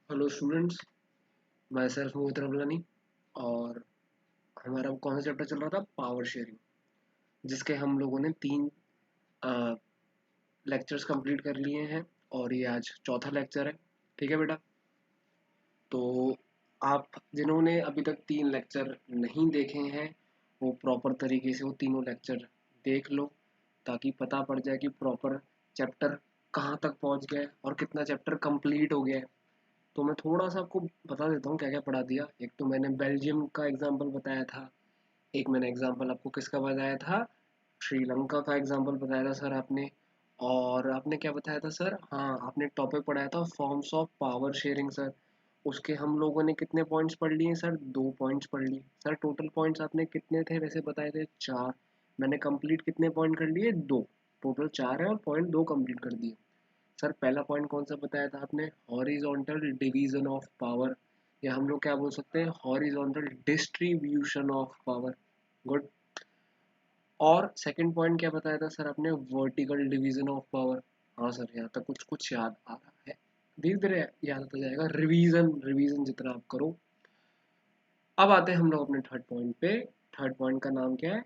Hello students, मैं self मोहित रबलानी। और हमारा कौन सा चैप्टर चल रहा था? पावर शेयरिंग, जिसके हम लोगों ने 3 लेक्चर्स कंप्लीट कर लिए हैं और ये आज चौथा लेक्चर है। ठीक है बेटा, तो आप जिन्होंने अभी तक 3 लेक्चर नहीं देखे हैं वो प्रॉपर तरीके से वो तीनों लेक्चर देख लो, ताकि पता पड़ जाए कि प्रॉपर चैप्टर कहाँ तक पहुँच गया है और कितना चैप्टर कंप्लीट हो गया है। तो मैं थोड़ा सा आपको बता देता हूँ क्या क्या पढ़ा दिया। एक तो मैंने बेल्जियम का एग्जाम्पल बताया था, एक मैंने एग्जाम्पल आपको किसका बताया था? श्रीलंका का एग्जाम्पल बताया था सर आपने। और आपने क्या बताया था सर? हाँ, आपने टॉपिक पढ़ाया था forms of power sharing sir. उसके हम लोगों ने कितने पॉइंट्स पढ़ लिए सर? 2 पॉइंट्स पढ़ लिए सर। टोटल पॉइंट्स आपने कितने थे वैसे बताए थे? 4। मैंने कंप्लीट कितने पॉइंट कर लिए? 2। टोटल 4 है और पॉइंट 2 कंप्लीट कर दिए सर। पहला पॉइंट कौन सा बताया था आपने? हॉरिजॉन्टल डिवीजन ऑफ पावर, या हम लोग क्या बोल सकते हैं, horizontal distribution of power. Good. और सेकंड पॉइंट क्या बताया था सर आपने? Vertical division of power. हाँ सर, यहाँ तक कुछ कुछ याद आ रहा है, धीरे धीरे याद आता जाएगा। रिवीजन रिवीजन जितना आप करो। अब आते हैं हम लोग अपने थर्ड पॉइंट पे। थर्ड पॉइंट का नाम क्या है?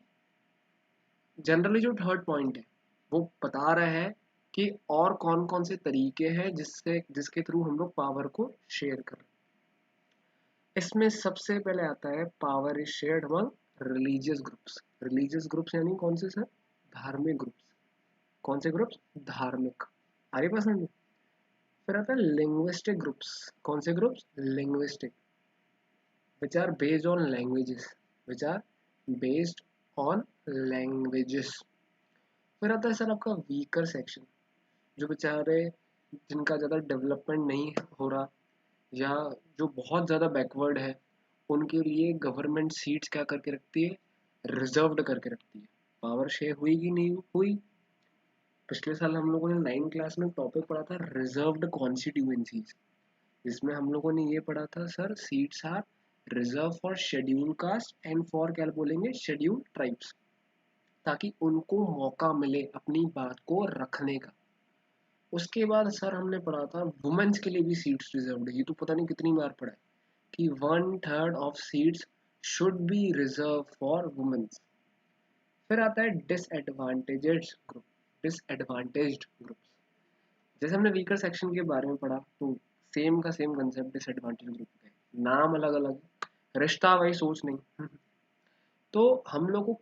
जनरली जो थर्ड पॉइंट है वो बता रहा है कि और कौन कौन से तरीके हैं जिसके थ्रू हम लोग पावर को शेयर कर। इसमें सबसे पहले आता है power is shared among religious groups. Religious groups यानी कौन से सर? धार्मिक ग्रुप्स। कौन से ग्रुप्स? धार्मिक। आगे पसंद है। फिर आता है लिंग्विस्टिक ग्रुप्स। कौन से groups? Linguistic, which are based on languages. Which are based on languages. फिर आता है सर आपका वीकर सेक्शन, जो बेचारे जिनका ज़्यादा डेवलपमेंट नहीं हो रहा, या जो बहुत ज़्यादा बैकवर्ड है, उनके लिए गवर्नमेंट सीट्स क्या करके रखती है? रिजर्व्ड करके रखती है। पावर शेयर हुई कि नहीं हुई? पिछले साल हम लोगों ने 9 क्लास में टॉपिक पढ़ा था रिजर्व्ड कॉन्स्टिट्यूएंसीज, जिसमें हम लोगों ने ये पढ़ा था sir, seats are reserve for schedule caste and for क्या बोलेंगे, शेड्यूल ट्राइब्स, ताकि उनको मौका मिले अपनी बात को रखने का। उसके बाद सर हमने पढ़ा था वुमेन्स के लिए भी सीट्स रिजर्व्ड है। ये तो पता नहीं कितनी बार पढ़ा है कि 1/3 of seats should be reserve for womens. फिर आता है डिसएडवांटेजेड ग्रुप। डिसएडवांटेज्ड ग्रुप्स, जैसे हमने वीकर सेक्शन के बारे में पढ़ा, तो सेम का सेम कंसेप्ट डिसएडवांटेज ग्रुप का है। नाम अलग अलग, रिश्ता वही, सोच नहीं। तो हम लोग को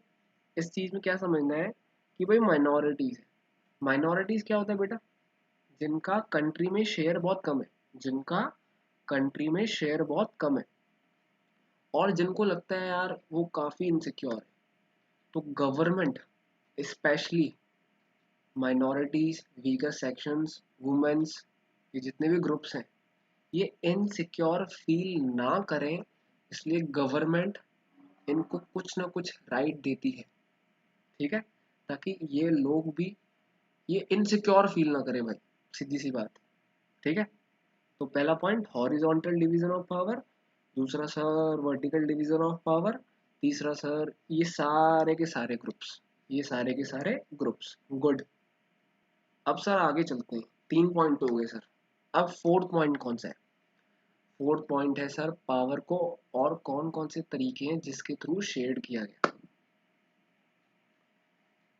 इस चीज में क्या समझना है कि भाई माइनॉरिटीज है। माइनॉरिटीज क्या होता है बेटा? जिनका कंट्री में शेयर बहुत कम है, जिनका कंट्री में शेयर बहुत कम है, और जिनको लगता है यार वो काफी इनसिक्योर है। तो government specially minorities, weaker sections, womens, ये जितने भी ग्रुप्स हैं, ये इनसिक्योर फील ना करें, इसलिए गवर्नमेंट इनको कुछ ना कुछ राइट देती है। ठीक है, ताकि ये लोग भी ये इनसिक्योर फील ना करें भाई, सीधी सी बात। ठीक है, तो पहला point horizontal division of power, दूसरा sir vertical division of power, तीसरा सर ये सारे के सारे ग्रुप्स, ये सारे के सारे ग्रुप्स। गुड। अब सर आगे चलते हैं। 3 पॉइंट हो गए सर। अब फोर्थ पॉइंट कौन सा है? फोर्थ पॉइंट है सर पावर को और कौन कौन से तरीके हैं जिसके थ्रू शेयर किया गया।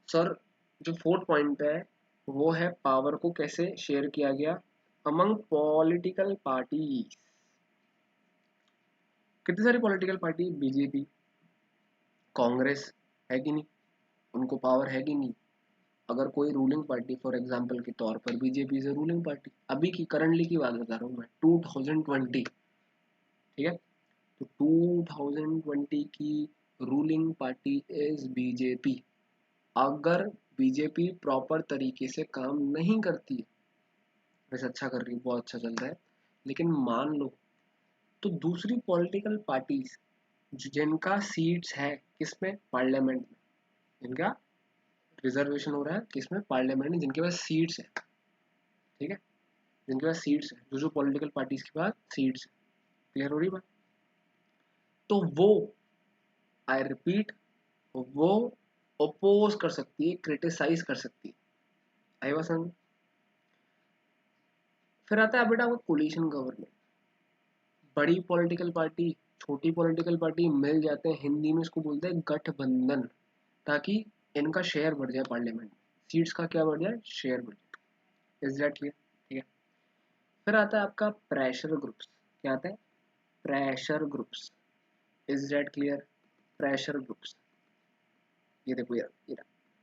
सर जो फोर्थ पॉइंट है वो है पावर को कैसे शेयर किया गया अमंग पॉलिटिकल पार्टी। कितनी सारी पॉलिटिकल पार्टी? बीजेपी, कांग्रेस, है कि नहीं? उनको पावर है कि नहीं? अगर कोई रूलिंग पार्टी, फॉर एग्जांपल के तौर पर बीजेपी इज रूलिंग पार्टी, अभी की करंटली की बात बता रहा हूँ मैं, 2020। ठीक है, तो 2020 की रूलिंग पार्टी इज बीजेपी। अगर बीजेपी प्रॉपर तरीके से काम नहीं करती है, वैसे अच्छा कर रही है, बहुत अच्छा चल रहा है, लेकिन मान लो तो दूसरी पॉलिटिकल पार्टीज जिनका सीट्स है किसमें? पार्लियामेंट में। जिनका रिजर्वेशन हो रहा है किसमें? पार्लियामेंट में, जिनके पास सीट्स है। ठीक है, जिनके पास सीट्स है, जो जो पॉलिटिकल पार्टीज के पास सीट्स है। क्लियर हो रही बात? तो वो, आई रिपीट, वो ओपोज कर सकती है, क्रिटिसाइज कर सकती है। आई बात समझ? फिर आता है बेटा आपका कोलिशन गवर्नमेंट। बड़ी पॉलिटिकल पार्टी, छोटी पॉलिटिकल पार्टी मिल जाते हैं, हिंदी में इसको बोलते हैं गठबंधन, ताकि इनका शेयर बढ़ जाए, पार्लियामेंट सीट्स का क्या बढ़ जाए, शेयर बढ़ जाए। Is that clear? ठीक है। फिर आता है आपका प्रेशर ग्रुप्स। क्या आता है? Pressure groups. Is that clear? Pressure groups, ये देखो यार, ये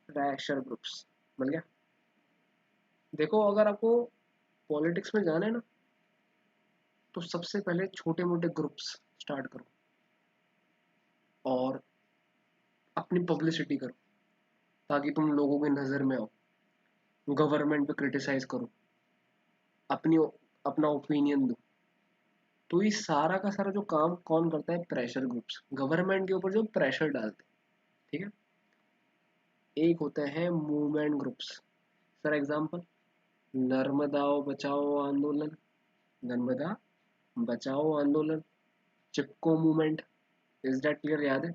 प्रेशर ग्रुप्स मिल गया। देखो अगर आपको पॉलिटिक्स में जाना है ना, तो सबसे पहले छोटे मोटे ग्रुप्स स्टार्ट करो और अपनी पब्लिसिटी करो, ताकि तुम लोगों की नज़र में आओ, गवर्नमेंट पे क्रिटिसाइज करो, अपनी अपना ओपिनियन दो। तो ये सारा का सारा जो काम कौन करता है? प्रेशर ग्रुप्स, गवर्नमेंट के ऊपर जो प्रेशर डालते हैं। ठीक है। एक होते हैं movement groups. For example, Narmada बचाओ आंदोलन, नर्मदा बचाओ आंदोलन, चिपको मूवमेंट। Is that clear? याद है?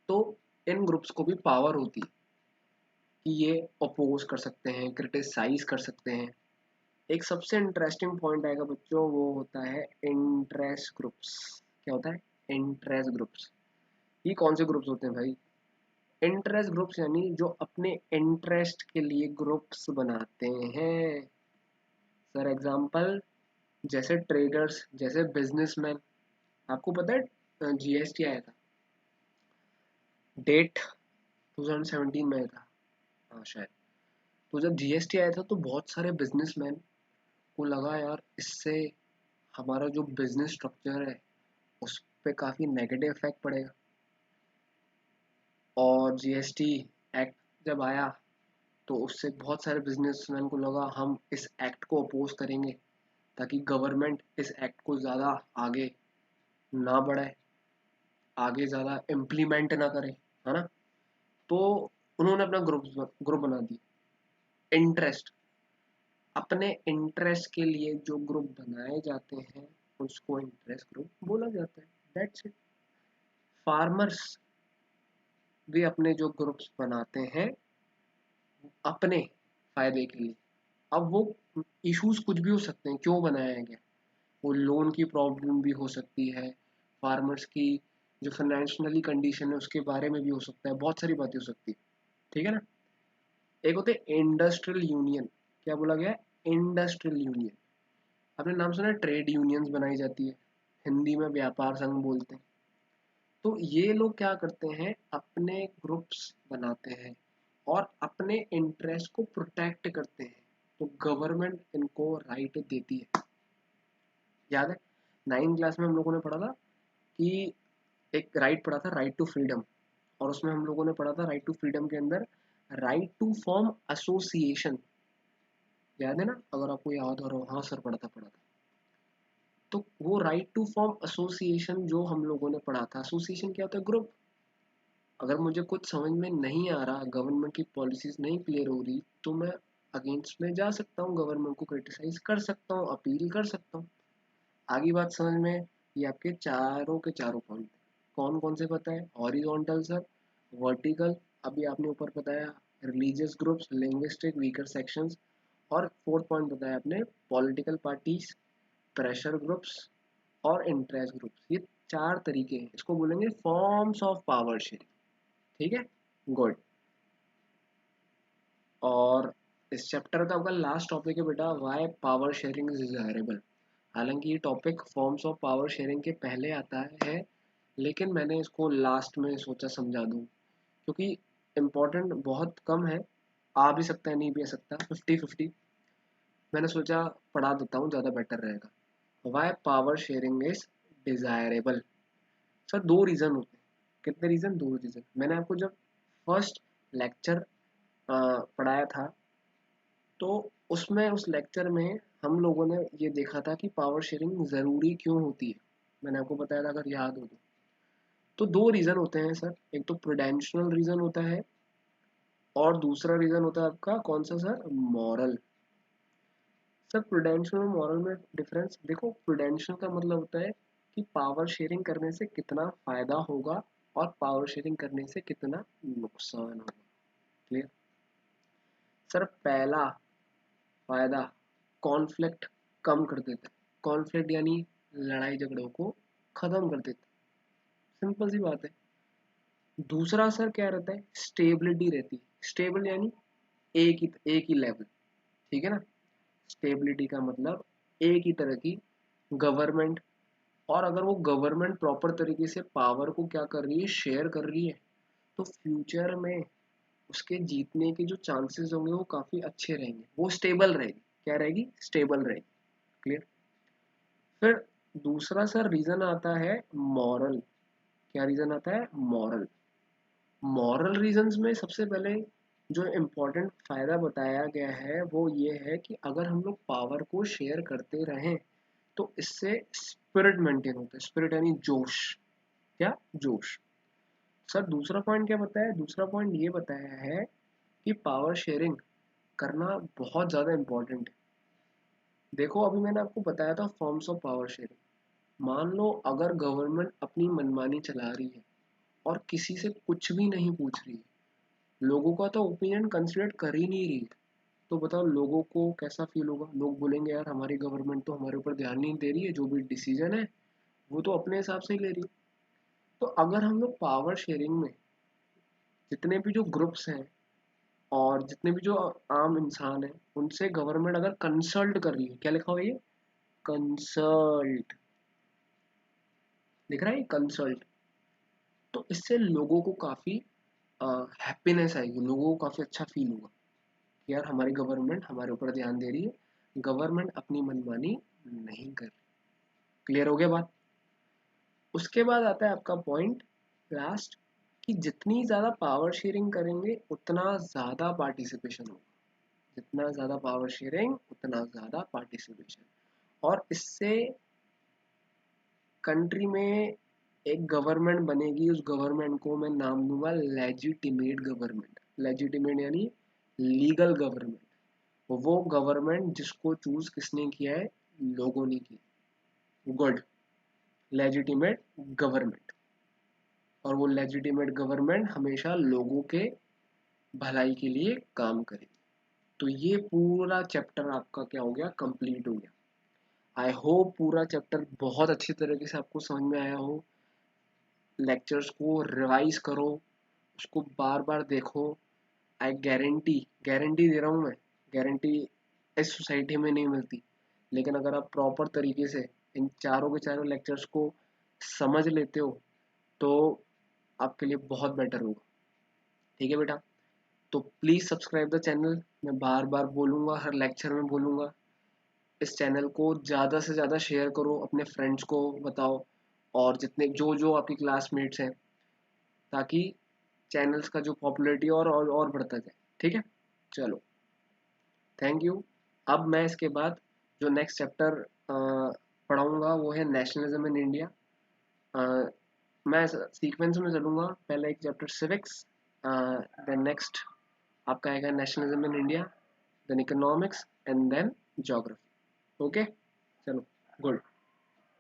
तो इन ग्रुप्स को भी पावर होती है कि ये अपोज कर सकते हैं, क्रिटिसाइज कर सकते हैं। एक सबसे इंटरेस्टिंग पॉइंट आएगा बच्चों, वो होता है इंटरेस्ट ग्रुप्स। क्या होता है? Interest groups. ये कौन से ग्रुप्स होते हैं भाई? इंटरेस्ट ग्रुप्स यानी जो अपने इंटरेस्ट के लिए ग्रुप्स बनाते हैं। फॉर एग्जांपल, जैसे ट्रेडर्स, जैसे बिजनेसमैन। आपको पता है जीएसटी आया था, डेट 2017 में आया था, हाँ शायद। तो जब जीएसटी आया था तो बहुत सारे बिजनेसमैन को लगा यार इससे हमारा जो बिजनेस स्ट्रक्चर है उस पे काफ़ी नेगेटिव इफेक्ट पड़ेगा। और जीएसटी एक्ट जब आया तो उससे बहुत सारे बिजनेसमैन को लगा हम इस एक्ट को अपोज करेंगे, ताकि गवर्नमेंट इस एक्ट को ज़्यादा आगे ना बढ़ाए, आगे ज़्यादा इम्प्लीमेंट ना करे, है ना। तो उन्होंने अपना ग्रुप बना दिया। इंटरेस्ट, अपने इंटरेस्ट के लिए जो ग्रुप बनाए जाते हैं उसको इंटरेस्ट ग्रुप बोला जाता है। That's it. फार्मर्स भी अपने जो ग्रुप्स बनाते हैं अपने फायदे के लिए। अब वो इश्यूज कुछ भी हो सकते हैं, क्यों बनाया गया, वो लोन की प्रॉब्लम भी हो सकती है, फार्मर्स की जो फाइनेंशियली कंडीशन है उसके बारे में भी हो सकता है, बहुत सारी बातें हो सकती है। ठीक है ना। एक होते हैं इंडस्ट्रियल यूनियन। क्या बोला गया है? Industrial union. आपने नाम सुना है? ट्रेड यूनियंस बनाई जाती है, हिंदी में व्यापार संघ बोलते हैं। तो ये लोग क्या करते हैं? अपने ग्रुप्स बनाते हैं और अपने इंटरेस्ट को प्रोटेक्ट करते हैं। तो गवर्नमेंट इनको राइट देती है। याद है 9th क्लास में हम लोगों ने पढ़ा था कि एक राइट पढ़ा था, राइट टू फ्रीडम। और उसमें हम लोगों ने पढ़ा था राइट टू फ्रीडम के अंदर राइट टू फॉर्म एसोसिएशन। याद है ना? अगर आपको याद हो रहा हो, हाँ सर पढ़ा था। तो वो राइट टू फॉर्म एसोसिएशन जो हम लोगों ने पढ़ा था, एसोसिएशन क्या होता है? ग्रुप। अगर मुझे कुछ समझ में नहीं आ रहा, गवर्नमेंट की पॉलिसीज नहीं क्लियर हो रही, तो मैं अगेंस्ट में जा सकता हूँ, गवर्नमेंट को क्रिटिसाइज कर सकता हूँ, अपील कर सकता हूँ। आगे बात समझ में? ये आपके चारों के चारों पॉइंट कौन कौन से पता है? हॉरिजॉन्टल सर, वर्टिकल अभी आपने ऊपर बताया, religious groups, linguistic weaker sections, और फोर्थ पॉइंट बताया आपने पॉलिटिकल पार्टीज, प्रेशर ग्रुप्स और इंटरेस्ट ग्रुप्स। ये चार तरीके हैं, इसको बोलेंगे फॉर्म्स ऑफ पावर शेयरिंग। ठीक है, गुड। और इस चैप्टर का आपका लास्ट टॉपिक है बेटा, why power sharing is desirable. हालांकि ये topic forms of power sharing के पहले आता है, लेकिन मैंने इसको लास्ट में सोचा समझा दूं, क्योंकि इम्पोर्टेंट बहुत कम है, आ भी सकता है नहीं भी आ सकता, 50-50। मैंने सोचा पढ़ा देता हूँ, ज़्यादा बेटर रहेगा। Why power sharing is desirable. Sir दो रीज़न होते हैं। कितने रीज़न? दो रीज़न। मैंने आपको जब फर्स्ट लेक्चर पढ़ाया था तो उसमें, उस लेक्चर में हम लोगों ने ये देखा था कि पावर शेयरिंग ज़रूरी क्यों होती है। मैंने आपको बताया था, अगर याद हो तो दो रीज़न होते हैं सर। एक तो प्रूडेंशियल रीज़न होता है और दूसरा रीज़न होता है आपका कौन सा सर? मॉरल। सर प्रूडेंशियल और मॉरल में डिफरेंस देखो। प्रूडेंशियल का मतलब होता है कि पावर शेयरिंग करने से कितना फ़ायदा होगा और पावर शेयरिंग करने से कितना नुकसान होगा। क्लियर? सर पहला फायदा, कॉन्फ्लिक्ट कम कर देता है। कॉन्फ्लिक्ट यानी लड़ाई झगड़ों को खत्म कर देता। सिंपल सी बात है। दूसरा असर क्या रहता है, स्टेबिलिटी रहती है। स्टेबल यानी एक ही लेवल, ठीक है ना। स्टेबिलिटी का मतलब एक ही तरह की गवर्नमेंट, और अगर वो गवर्नमेंट प्रॉपर तरीके से पावर को क्या कर रही है, शेयर कर रही है, तो फ्यूचर में उसके जीतने के जो चांसेस होंगे वो काफी अच्छे रहेंगे। वो स्टेबल रहेगी, क्या रहेगी, स्टेबल रहेगी। क्लियर। फिर दूसरा सर रीजन आता है मॉरल। क्या रीजन आता है, मॉरल। मॉरल रीजंस में सबसे पहले जो इम्पोर्टेंट फायदा बताया गया है वो ये है कि अगर हम लोग पावर को शेयर करते रहें तो इससे स्पिरिट मेंटेन होता है। स्पिरिट यानी जोश। क्या, जोश। सर दूसरा पॉइंट क्या बताया, दूसरा पॉइंट ये बताया है कि पावर शेयरिंग करना बहुत ज़्यादा इम्पोर्टेंट है। देखो अभी मैंने आपको बताया था फॉर्म्स ऑफ पावर शेयरिंग। मान लो अगर गवर्नमेंट अपनी मनमानी चला रही है और किसी से कुछ भी नहीं पूछ रही है, लोगों का तो ओपिनियन कंसिडर कर ही नहीं रही है, तो बताओ लोगों को कैसा फील होगा। लोग बोलेंगे यार हमारी गवर्नमेंट तो हमारे ऊपर ध्यान नहीं दे रही है, जो भी डिसीजन है वो तो अपने हिसाब से ही ले रही है। तो अगर हम लोग पावर शेयरिंग में जितने भी जो ग्रुप्स हैं और जितने भी जो आम इंसान हैं उनसे गवर्नमेंट अगर कंसल्ट कर रही है, क्या लिखा हुआ है ये, कंसल्ट, दिख रहा है कंसल्ट, तो इससे लोगों को काफ़ी हैप्पीनेस आएगी, लोगों को काफ़ी अच्छा फील होगा कि यार हमारी गवर्नमेंट हमारे ऊपर ध्यान दे रही है, गवर्नमेंट अपनी मनमानी नहीं कर रही। क्लियर हो गया बात। उसके बाद आता है आपका पॉइंट लास्ट, कि जितनी ज़्यादा पावर शेयरिंग करेंगे उतना ज़्यादा पार्टिसिपेशन होगा। जितना ज़्यादा पावर शेयरिंग उतना ज़्यादा पार्टिसिपेशन। और इससे कंट्री में एक गवर्नमेंट बनेगी, उस गवर्नमेंट को मैं नाम दूंगा लेजिटिमेट गवर्नमेंट। लेजिटिमेट यानी लीगल गवर्नमेंट। वो गवर्नमेंट जिसको चूज किसने किया है, लोगों ने किया। Good, legitimate government. और वो लेजिटिमेट गवर्नमेंट हमेशा लोगों के भलाई के लिए काम करेगी। तो ये पूरा चैप्टर आपका क्या हो गया, कंप्लीट हो गया। आई होप पूरा चैप्टर बहुत अच्छी तरीके से आपको समझ में आया हो। लेक्चर्स को रिवाइज करो, उसको बार बार देखो। आई गारंटी, गारंटी दे रहा हूँ मैं, गारंटी इस सोसाइटी में नहीं मिलती, लेकिन अगर आप प्रॉपर तरीके से इन चारों के चारों लेक्चर्स को समझ लेते हो तो आपके लिए बहुत बेटर होगा। ठीक है बेटा, तो प्लीज़ सब्सक्राइब द चैनल। मैं बार बार बोलूँगा, हर लेक्चर में बोलूँगा, इस चैनल को ज़्यादा से ज़्यादा शेयर करो, अपने फ्रेंड्स को बताओ, और जितने जो जो आपकी क्लासमेट्स हैं, ताकि चैनल्स का जो पॉपुलैरिटी और बढ़ता जाए। ठीक है, चलो, थैंक यू। अब मैं इसके बाद जो नेक्स्ट चैप्टर पढ़ाऊँगा वो है नेशनलिज्म इन इंडिया। मैं सीक्वेंस में चलूँगा, पहले एक चैप्टर सिविक्स, देन नेक्स्ट आपका आएगा nationalism in India, then economics, and then geography. Okay, चलो, गुड।